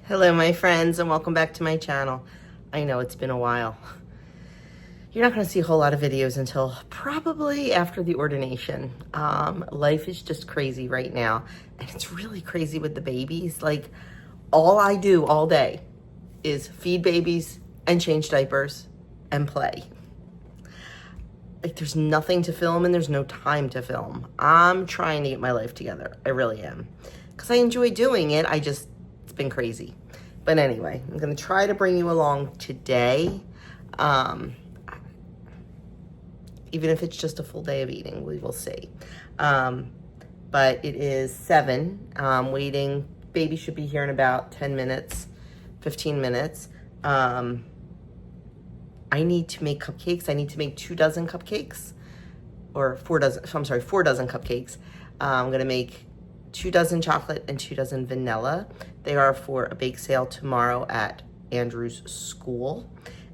Hello my friends and welcome back to my channel. I know it's been a while. You're not going to see a whole lot of videos until probably after the ordination. Life is just crazy right now, and it's really crazy with the babies. Like, all I do all day is feed babies and change diapers and play. Like, there's nothing to film and there's no time to film. I'm trying to get my life together. I really am, because I enjoy doing it. It's been crazy. But anyway, I'm going to try to bring you along today. Even if it's just a full day of eating, we will see. But it is 7. Waiting. Baby should be here in about 10 minutes, 15 minutes. I need to make cupcakes. I need to make 2 dozen cupcakes, or 4 dozen. I'm sorry, 4 dozen cupcakes. I'm going to make 2 dozen chocolate and 2 dozen vanilla. They are for a bake sale tomorrow at Andrew's school.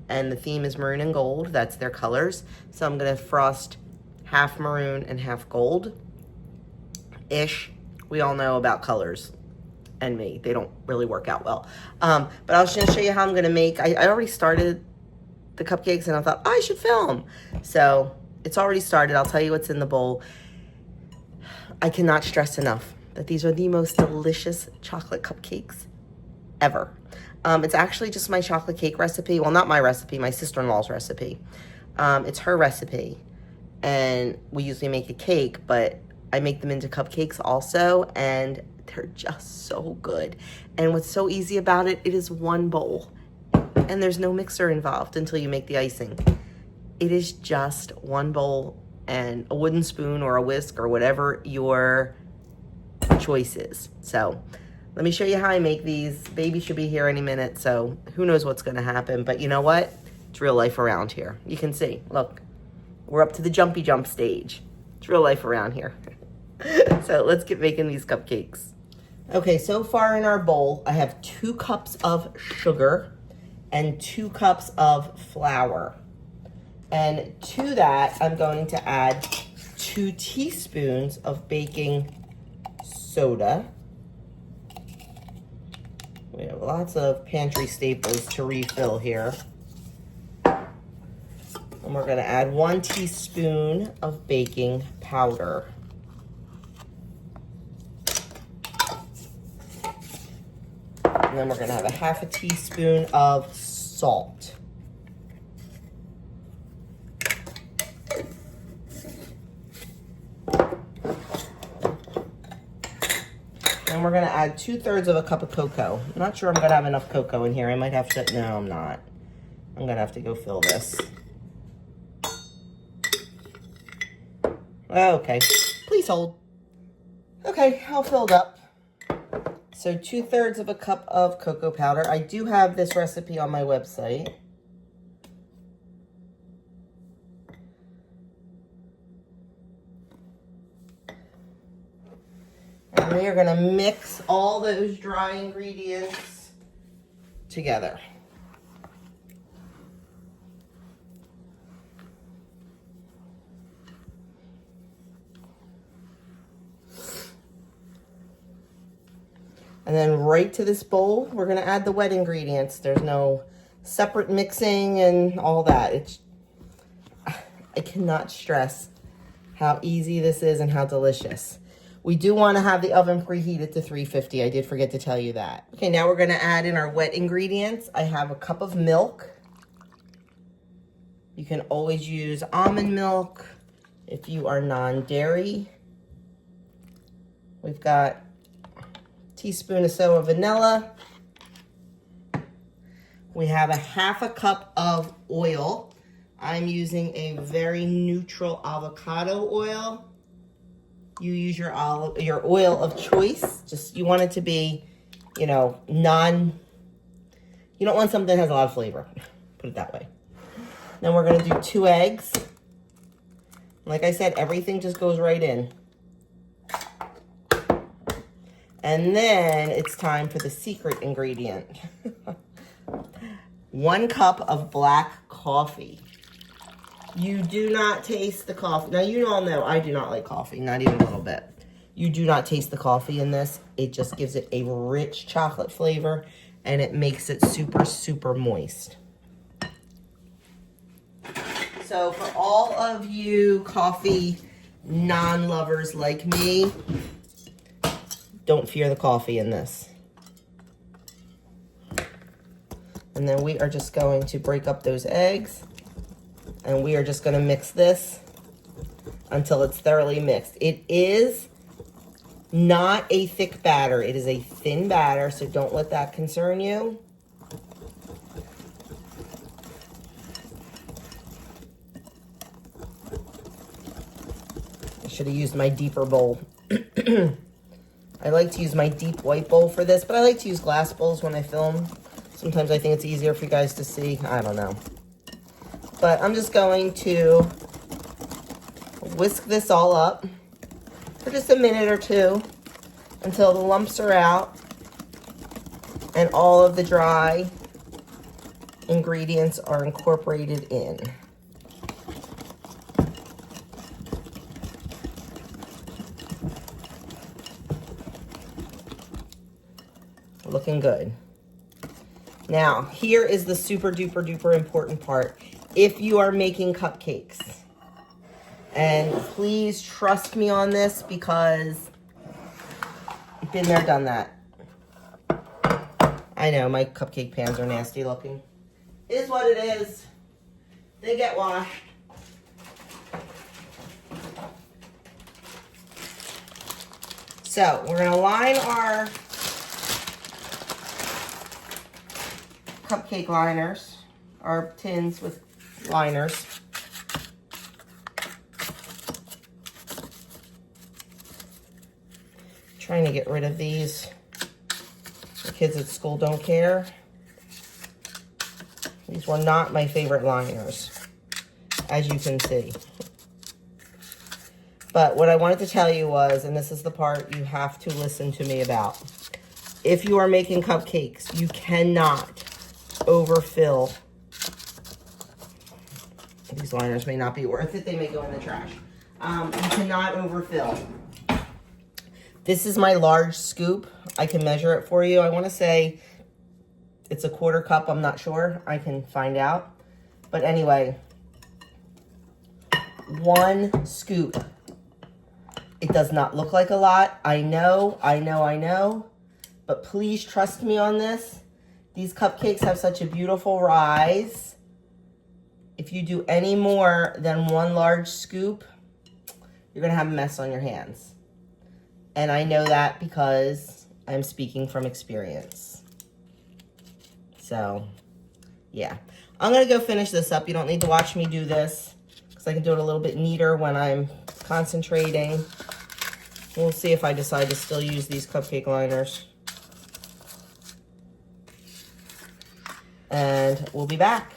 And the theme is maroon and gold. That's their colors. So I'm gonna frost half maroon and half gold-ish. We all know about colors and me. They don't really work out well. But I was gonna show you how I'm gonna make, I already started the cupcakes and I thought I should film. So it's already started. I'll tell you what's in the bowl. I cannot stress enough that these are the most delicious chocolate cupcakes ever. It's actually just my chocolate cake recipe. Well, not my recipe, my sister-in-law's recipe. It's her recipe. And we usually make a cake, but I make them into cupcakes also, and they're just so good. And what's so easy about it, it is one bowl. And there's no mixer involved until you make the icing. It is just one bowl and a wooden spoon or a whisk or whatever your choices. So let me show you how I make these. Baby should be here any minute, so who knows what's going to happen. But you know what? It's real life around here. You can see, look, we're up to the jumpy jump stage. It's real life around here. So let's get making these cupcakes. Okay, so far in our bowl, I have 2 cups of sugar and 2 cups of flour. And to that, I'm going to add 2 teaspoons of baking soda. We have lots of pantry staples to refill here. And we're going to add 1 teaspoon of baking powder. And then we're going to have a 1/2 teaspoon of salt. And we're going to add 2/3 of a cup of cocoa. I'm not sure I'm going to have enough cocoa in here. I might have to, no, I'm not. I'm going to have to go fill this. Okay, please hold. Okay, all filled up. So 2/3 of a cup of cocoa powder. I do have this recipe on my website. And we are going to mix all those dry ingredients together. And then right to this bowl, we're going to add the wet ingredients. There's no separate mixing and all that. I cannot stress how easy this is and how delicious. We do want to have the oven preheated to 350. I did forget to tell you that. Okay, now we're going to add in our wet ingredients. I have a cup of milk. You can always use almond milk if you are non-dairy. We've got a teaspoon or so of vanilla. We have a 1/2 cup of oil. I'm using a very neutral avocado oil. You use your oil of choice. Just, you want it to be, you know, you don't want something that has a lot of flavor. Put it that way. Then we're going to do 2 eggs. Like I said, everything just goes right in. And then it's time for the secret ingredient. 1 cup of black coffee. You do not taste the coffee. Now, you all know I do not like coffee, not even a little bit. You do not taste the coffee in this. It just gives it a rich chocolate flavor and it makes it super, super moist. So for all of you coffee non-lovers like me, don't fear the coffee in this. And then we are just going to break up those eggs, and we are just going to mix this until it's thoroughly mixed. It is not a thick batter. It is a thin batter, so don't let that concern you. I should have used my deeper bowl. I like to use my deep white bowl for this, but I like to use glass bowls when I film. Sometimes I think it's easier for you guys to see. I don't know. But I'm just going to whisk this all up for just a minute or two until the lumps are out and all of the dry ingredients are incorporated in. Looking good. Now, here is the super duper duper important part. If you are making cupcakes, and please trust me on this because I've been there, done that. I know my cupcake pans are nasty looking. It is what it is. They get washed. So we're gonna line our cupcake liners, our tins with liners. Trying to get rid of these. The kids at school don't care. These were not my favorite liners, as you can see. But what I wanted to tell you was, and this is the part you have to listen to me about. If you are making cupcakes, you cannot overfill. These liners may not be worth it. They may go in the trash. You cannot overfill. This is my large scoop. I can measure it for you. I want to say it's a 1/4 cup. I'm not sure. I can find out. But anyway, 1 scoop. It does not look like a lot. I know. But please trust me on this. These cupcakes have such a beautiful rise. If you do any more than 1 large scoop, you're going to have a mess on your hands. And I know that because I'm speaking from experience. So, yeah. I'm going to go finish this up. You don't need to watch me do this because I can do it a little bit neater when I'm concentrating. We'll see if I decide to still use these cupcake liners. And we'll be back.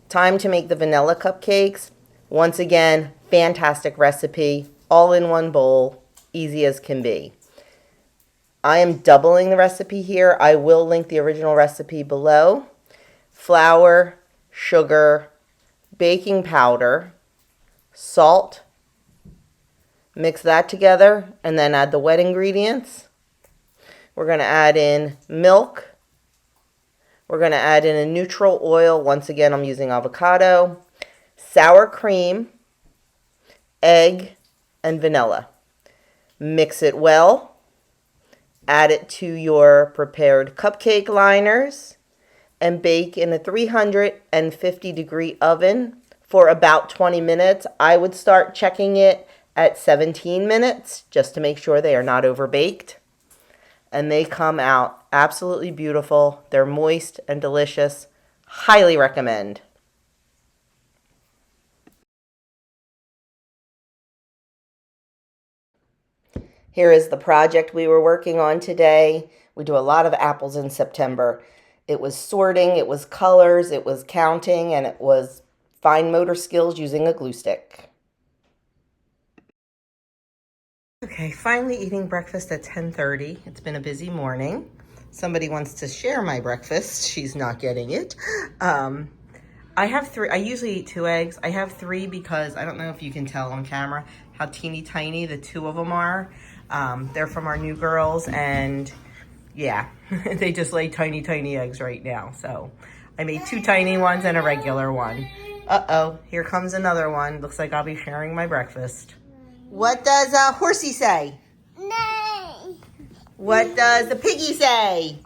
Time to make the vanilla cupcakes. Once again, fantastic recipe, all in one bowl, easy as can be. I am doubling the recipe here. I will link the original recipe below. Flour, sugar, baking powder, salt. Mix that together and then add the wet ingredients. We're going to add in milk. We're going to add in a neutral oil. Once again, I'm using avocado, sour cream, egg, and vanilla. Mix it well. Add it to your prepared cupcake liners and bake in a 350-degree oven for about 20 minutes. I would start checking it at 17 minutes just to make sure they are not overbaked. And they come out absolutely beautiful. They're moist and delicious. Highly recommend. Here is the project we were working on today. We do a lot of apples in September. It was sorting, it was colors, it was counting, and it was fine motor skills using a glue stick. Okay, finally eating breakfast at 10:30. It's been a busy morning. Somebody wants to share my breakfast. She's not getting it. I have 3. I usually eat 2 eggs. I have 3 because I don't know if you can tell on camera. how teeny tiny the two of them are. They're from our new girls, and yeah, they just lay tiny, tiny eggs right now. So I made 2 tiny ones and a regular one. Uh-oh, here comes another one. Looks like I'll be sharing my breakfast. What does a horsey say? Nay. What does the piggy say?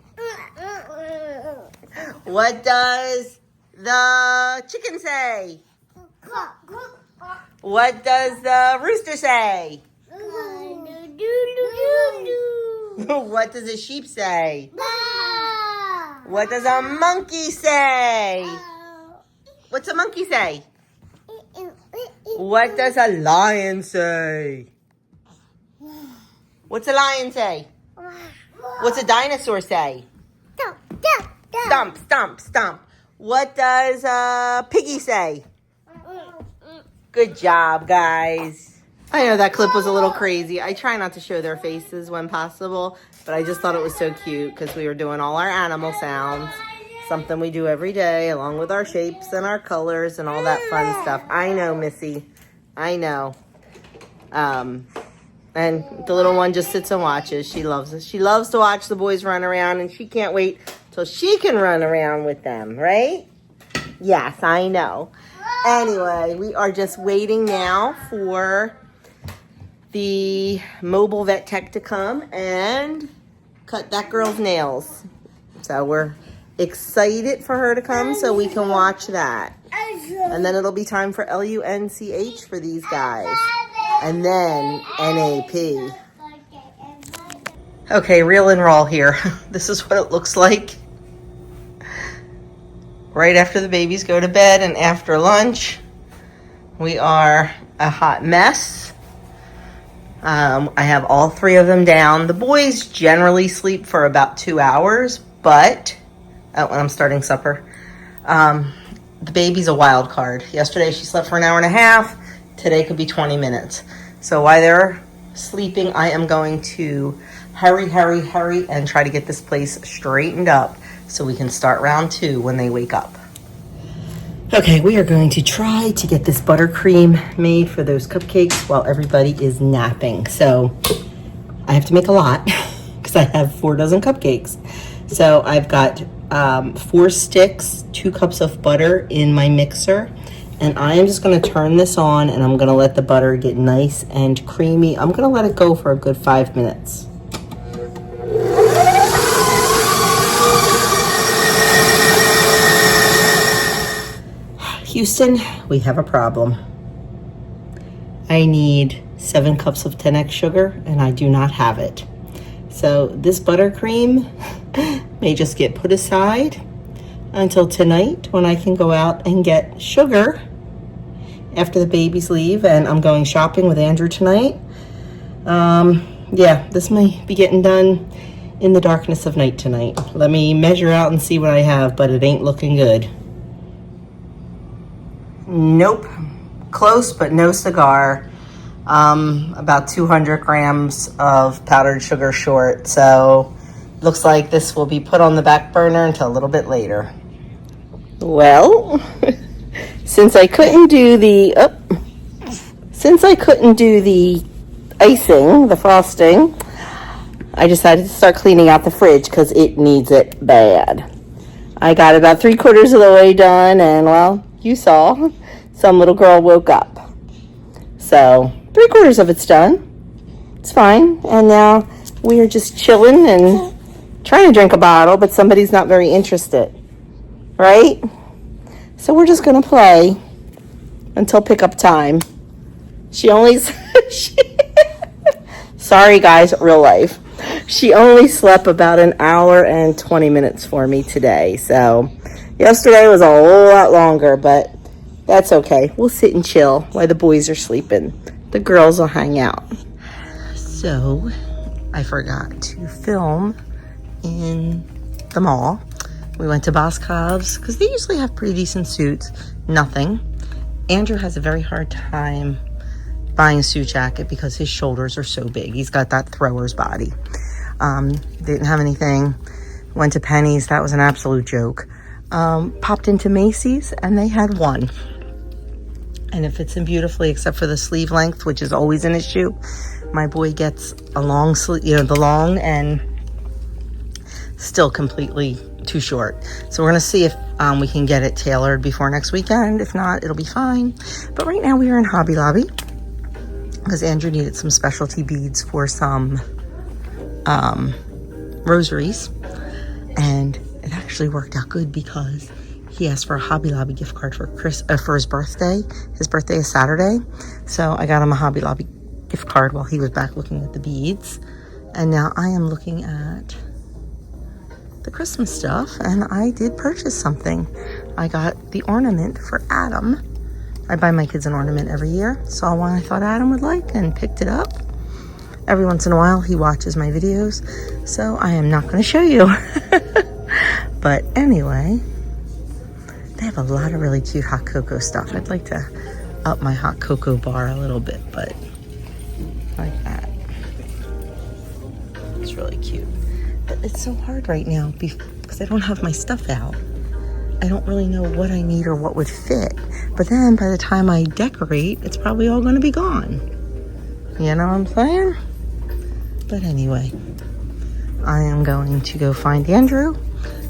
What does the chicken say? What does the rooster say? What does a sheep say? What does a monkey say? What's a monkey say? What does a lion say? What's a lion say? What's a dinosaur say? Stomp, stomp, stomp. What does a piggy say? Good job, guys. I know that clip was a little crazy. I try not to show their faces when possible, but I just thought it was so cute because we were doing all our animal sounds. Something we do every day, along with our shapes and our colors and all that fun stuff. I know, Missy. I know. And the little one just sits and watches. She loves it. She loves to watch the boys run around, and she can't wait till she can run around with them, right? Yes, I know. Anyway, we are just waiting now for the mobile vet tech to come and cut that girl's nails. So we're excited for her to come so we can watch that. And then it'll be time for LUNCH for these guys. And then NAP. Okay, real and raw here. This is what it looks like right after the babies go to bed and after lunch. We are a hot mess. I have all 3 of them down. The boys generally sleep for about 2 hours, but when I'm starting supper. The baby's a wild card. Yesterday she slept for an hour and a half. Today could be 20 minutes. So while they're sleeping, I am going to hurry and try to get this place straightened up so we can start round 2 when they wake up. Okay, we are going to try to get this buttercream made for those cupcakes while everybody is napping. So I have to make a lot because I have 4 dozen cupcakes. So I've got 4 sticks, 2 cups of butter in my mixer. And I am just going to turn this on and I'm going to let the butter get nice and creamy. I'm going to let it go for a good 5 minutes. Houston, we have a problem. I need 7 cups of 10x sugar and I do not have it. So this buttercream may just get put aside until tonight when I can go out and get sugar after the babies leave, and I'm going shopping with Andrew tonight. Yeah, this may be getting done in the darkness of night tonight. Let me measure out and see what I have, but it ain't looking good. Nope, close but no cigar. About 200 grams of powdered sugar short, so looks like this will be put on the back burner until a little bit later. Well, since I couldn't do the icing, the frosting, I decided to start cleaning out the fridge because it needs it bad. I got about 3/4 of the way done, and well, you saw, some little girl woke up. So 3/4 of it's done. It's fine. And now we are just chilling and trying to drink a bottle, but somebody's not very interested, right? So we're just going to play until pickup time. She only, sorry guys, real life. She only slept about an hour and 20 minutes for me today. So yesterday was a whole lot longer, but that's okay. We'll sit and chill while the boys are sleeping. The girls will hang out. So I forgot to film in the mall. We went to Boscov's because they usually have pretty decent suits. Nothing. Andrew has a very hard time buying a suit jacket because his shoulders are so big. He's got that thrower's body. Didn't have anything. Went to Penny's. That was an absolute joke. Popped into Macy's and they had one. and it fits in beautifully except for the sleeve length, which is always an issue. My boy gets a long sleeve, you know, the long and still completely too short. So we're gonna see if we can get it tailored before next weekend. If not, it'll be fine. But right now we are in Hobby Lobby because Andrew needed some specialty beads for some rosaries, and it actually worked out good because he asked for a Hobby Lobby gift card for his birthday. His birthday is Saturday, so I got him a Hobby Lobby gift card while he was back looking at the beads. And now I am looking at the Christmas stuff, and I did purchase something. I got the ornament for Adam. I buy my kids an ornament every year. Saw one I thought Adam would like and picked it up. Every once in a while he watches my videos, so I am not going to show you. But anyway, they have a lot of really cute hot cocoa stuff. I'd like to up my hot cocoa bar a little bit, but like that. It's really cute. But it's so hard right now because I don't have my stuff out. I don't really know what I need or what would fit. But then by the time I decorate, it's probably all going to be gone. You know what I'm saying? But anyway, I am going to go find Andrew.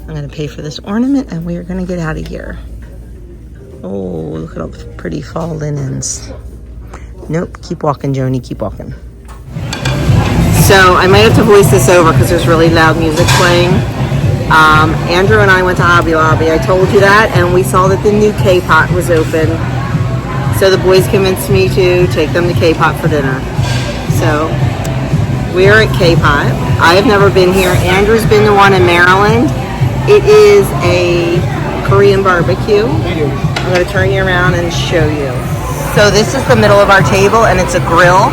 I'm going to pay for this ornament and we are going to get out of here. Oh, look at all the pretty fall linens. Nope, keep walking, Joni, keep walking. So I might have to voice this over because there's really loud music playing. Andrew and I went to Hobby Lobby. I told you that, and we saw that the new KPot was open. So the boys convinced me to take them to KPot for dinner. So we're at KPot. I have never been here. Andrew's been to one in Maryland. It is a Korean barbecue. I'm going to turn you around and show you. So this is the middle of our table, and it's a grill.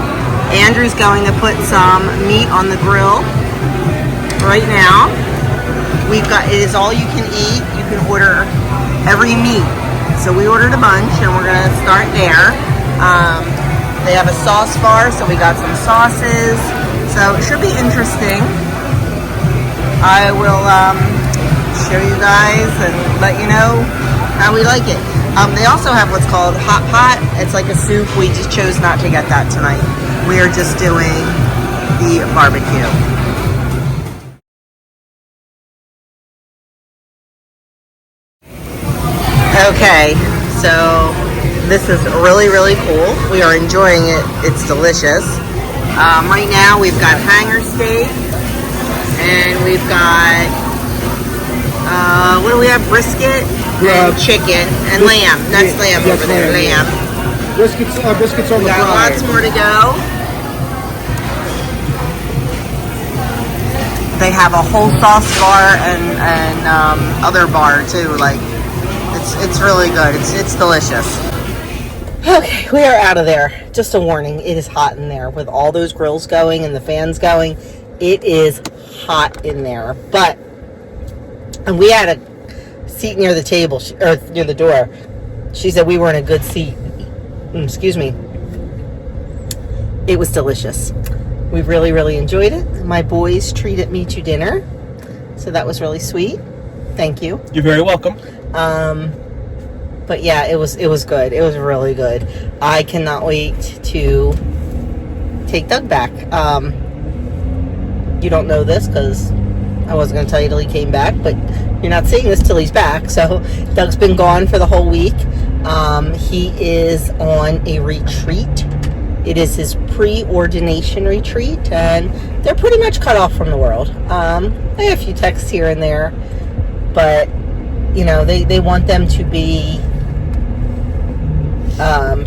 Andrew's going to put some meat on the grill right now. It is all you can eat. You can order every meat. So we ordered a bunch and we're gonna start there. They have a sauce bar, so we got some sauces. So it should be interesting. I will show you guys and let you know how we like it. They also have what's called hot pot. It's like a soup. We just chose not to get that tonight. We are just doing the barbecue. Okay, so this is really, really cool. We are enjoying it. It's delicious. Right now we've got hanger steak, and we've got, what do we have? Brisket and chicken and lamb. That's lamb over there, lamb. Biscuits on the fry. We got lots more to go. They have a whole sauce bar and other bar too. Like, it's really good. It's delicious. Okay, we are out of there. Just a warning, it is hot in there with all those grills going and the fans going. It is hot in there. And we had a seat near the table, or near the door. She said we were in a good seat. Excuse me. It was delicious. We really, really enjoyed it. My boys treated me to dinner, so that was really sweet. Thank you. You're very welcome. But yeah, it was good. It was really good. I cannot wait to take Doug back. You don't know this because I wasn't going to tell you till he came back, but you're not seeing this till he's back. So Doug's been gone for the whole week. He is on a retreat. It is his pre-ordination retreat, and they're pretty much cut off from the world. I have a few texts here and there, but you know, they want them to be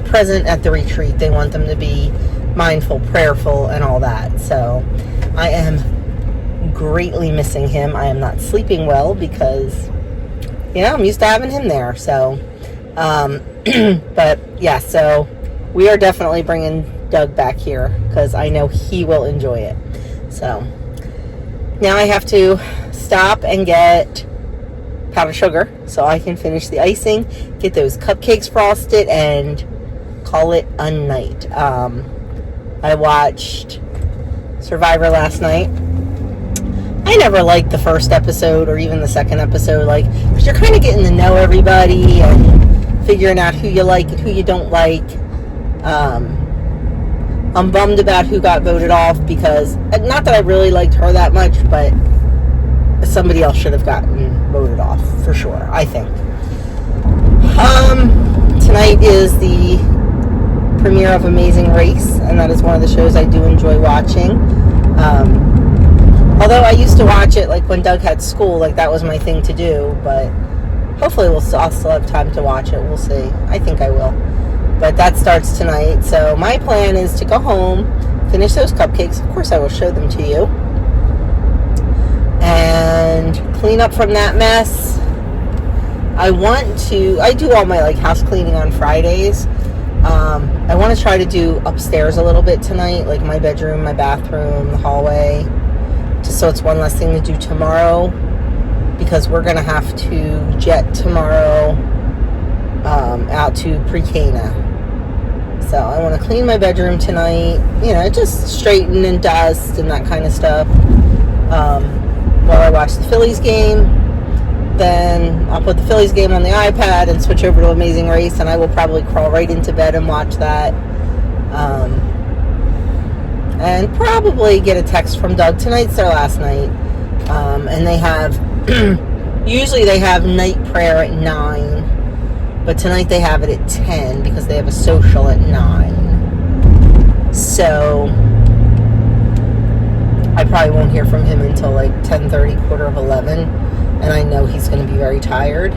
present at the retreat. They want them to be mindful, prayerful, and all that. So I am greatly missing him. I am not sleeping well because, you know, I'm used to having him there. So, but yeah, so we are definitely bringing Doug back here because I know he will enjoy it. So now I have to stop and get powdered sugar so I can finish the icing, get those cupcakes frosted, and call it a night. I watched Survivor last night. I never liked the first episode or even the second episode, like, because you're kind of getting to know everybody and figuring out who you like and who you don't like. I'm bummed about who got voted off because, not that I really liked her that much, but somebody else should have gotten voted off for sure, I think. Tonight is the premiere of Amazing Race, and that is one of the shows I do enjoy watching. Although I used to watch it like when Doug had school, like that was my thing to do, but hopefully I'll still have time to watch it. We'll see. I think I will. But that starts tonight. So my plan is to go home, finish those cupcakes. Of course I will show them to you. And clean up from that mess. I do all my like house cleaning on Fridays. I want to try to do upstairs a little bit tonight, like my bedroom, my bathroom, the hallway, just so it's one less thing to do tomorrow, because we're going to have to jet tomorrow out to Pre-Cana. So I want to clean my bedroom tonight, just straighten and dust and that kind of stuff while I watch the Phillies game. Then I'll put the Phillies game on the iPad and switch over to Amazing Race, and I will probably crawl right into bed and watch that. And probably get a text from Doug. Tonight's their last night. And they have, usually they have night prayer at 9. But tonight they have it at 10 because they have a social at 9. So I probably won't hear from him until like 10:30, quarter of 11. And I know he's going to be very tired.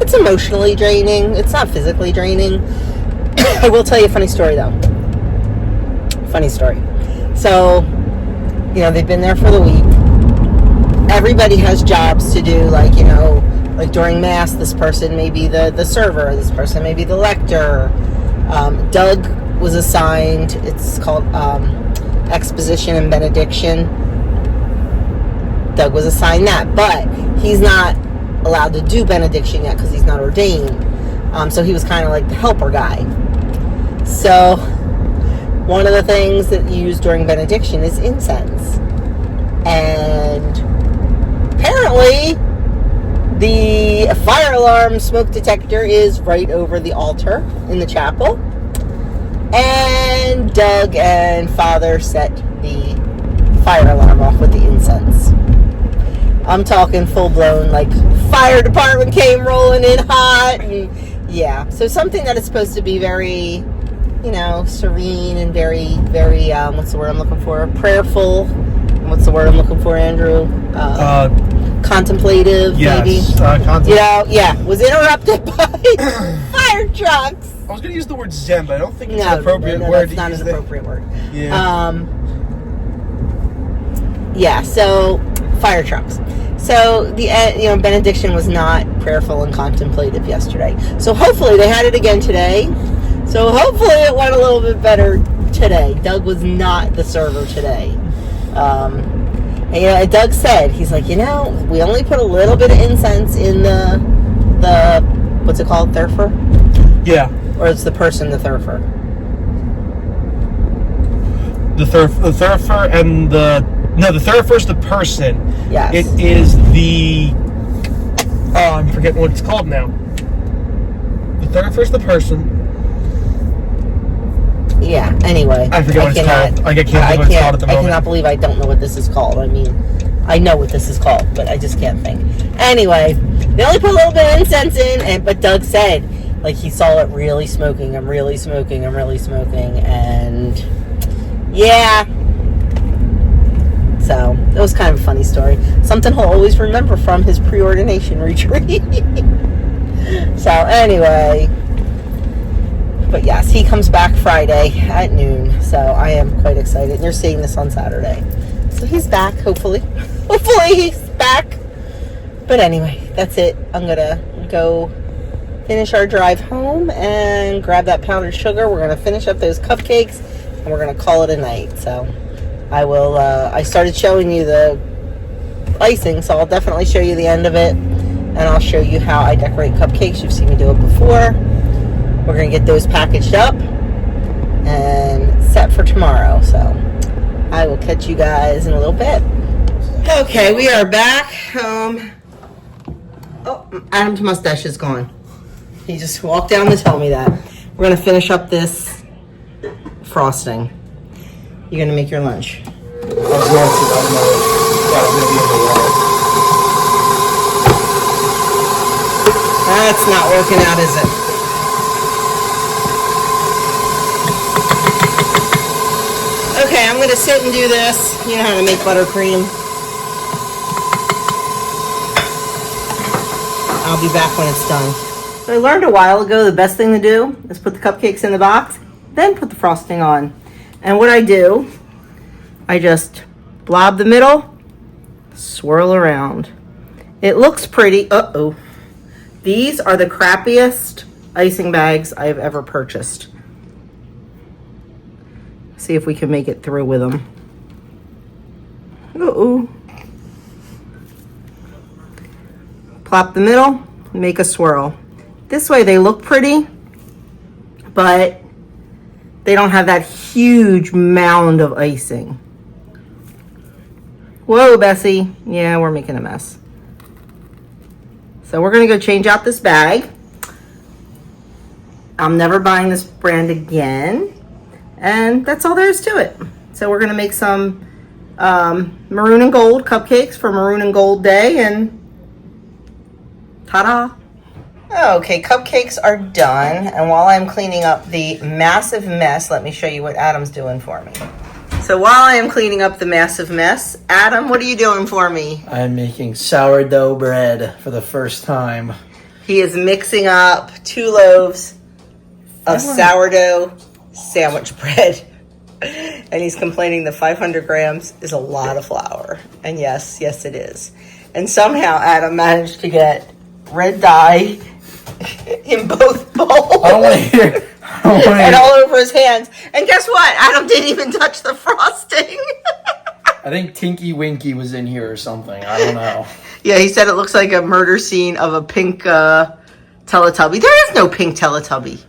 It's emotionally draining. It's not physically draining. I will tell you a funny story, though. Funny story. So, they've been there for the week. Everybody has jobs to do, like during Mass, this person may be the server. This person may be the lector. Doug was assigned, it's called exposition and benediction. Doug was assigned that, but he's not allowed to do benediction yet because he's not ordained. So he was kind of like the helper guy. So one of the things that you use during benediction is incense. And apparently the fire alarm smoke detector is right over the altar in the chapel. And Doug and Father set the fire alarm off with the incense. I'm talking full-blown, like, fire department came rolling in hot. And, yeah, so something that is supposed to be very, serene and very, very, what's the word I'm looking for? Prayerful. What's the word I'm looking for, Andrew? Contemplative, maybe. Was interrupted by fire trucks. I was going to use the word zen, but I don't think it's an appropriate word. That's not an appropriate word. Yeah. So fire trucks. So the benediction was not prayerful and contemplative yesterday. So hopefully they had it again today. So hopefully it went a little bit better today. Doug was not the server today. And Doug said, he's like, we only put a little bit of incense in the what's it called, thurifer? Yeah. Or is the person the thurifer? The thurifer and the thurifer's the person. Yes. It is the, I'm forgetting what it's called now. The thurifer's the person. Yeah, anyway. I forget what it's called. I can't think what it's called at the moment. I cannot believe I don't know what this is called. I mean, I know what this is called, but I just can't think. Anyway, they only put a little bit of incense in, but Doug said, like, he saw it really smoking. I'm really smoking. And, yeah. So, it was kind of a funny story. Something he'll always remember from his preordination retreat. So, anyway. But yes, he comes back Friday at noon, so I am quite excited. You're seeing this on Saturday. So he's back, hopefully. Hopefully he's back. But anyway, that's it. I'm going to go finish our drive home and grab that powdered sugar. We're going to finish up those cupcakes, and we're going to call it a night. So I will, I started showing you the icing, so I'll definitely show you the end of it. And I'll show you how I decorate cupcakes. You've seen me do it before. We're going to get those packaged up and set for tomorrow. So I will catch you guys in a little bit. Okay, we are back home. Oh, Adam's mustache is gone. He just walked down to tell me that. We're gonna finish up this frosting. You're gonna make your lunch. I was going to. I was going to be in the water. That's not working out, is it? Okay, I'm gonna sit and do this. You know how to make buttercream. I'll be back when it's done. So I learned a while ago the best thing to do is put the cupcakes in the box, then put the frosting on. And what I do, I just blob the middle, swirl around. It looks pretty. Uh-oh. These are the crappiest icing bags I've ever purchased. See if we can make it through with them. Uh-oh. Plop the middle, make a swirl. This way they look pretty, but they don't have that huge mound of icing. Whoa, Bessie. Yeah, we're making a mess. So we're gonna go change out this bag. I'm never buying this brand again. And that's all there is to it. So we're gonna make some maroon and gold cupcakes for Maroon and Gold Day, and ta-da. Okay, cupcakes are done. And while I'm cleaning up the massive mess, let me show you what Adam's doing for me. So while I am cleaning up the massive mess, Adam, what are you doing for me? I'm making sourdough bread for the first time. He is mixing up 2 loaves of sourdough sandwich bread. And he's complaining that 500 grams is a lot of flour. And yes, it is. And somehow Adam managed to get red dye in both bowls. I don't want to hear. And all over his hands. And guess what? Adam didn't even touch the frosting. I think Tinky Winky was in here or something. I don't know. Yeah, he said it looks like a murder scene of a pink Teletubby. There is no pink Teletubby.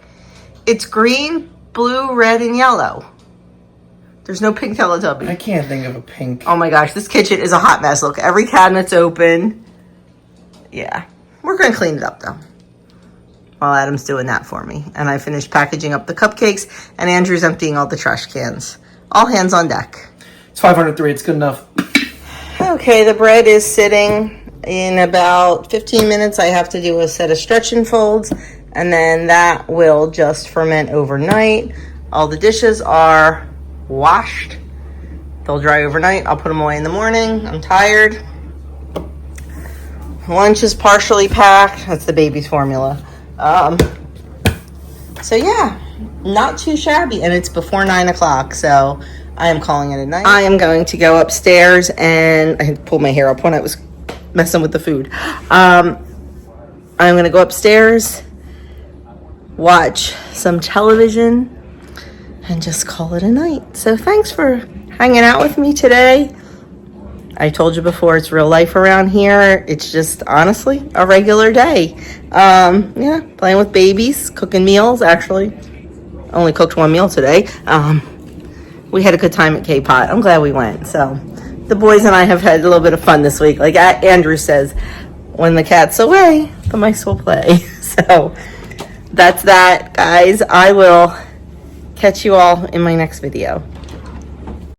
It's green, blue, red, and yellow. There's no pink Teletubby. I can't think of a pink. Oh my gosh, this kitchen is a hot mess. Look, every cabinet's open. Yeah, we're gonna clean it up though, while Adam's doing that for me. And I finished packaging up the cupcakes, and Andrew's emptying all the trash cans. All hands on deck. It's 503. It's good enough. Okay, the bread is sitting. In about 15 minutes, I have to do a set of stretch and folds, and then that will just ferment overnight. All the dishes are washed. They'll dry overnight. I'll put them away in the morning. I'm tired. Lunch is partially packed. That's the baby's formula. So yeah, not too shabby, and it's before 9 o'clock, so I am calling it a night. I am going to go upstairs, and I had pulled my hair up when I was messing with the food. I'm going to go upstairs, watch some television, and just call it a night. So thanks for hanging out with me today. I told you before, it's real life around here. It's just honestly a regular day. Yeah, playing with babies, cooking meals. Actually, only cooked 1 meal today. We had a good time at KPot. I'm glad we went. So the boys and I have had a little bit of fun this week. Like Andrew says, when the cat's away, the mice will play. So that's that, guys. I will catch you all in my next video.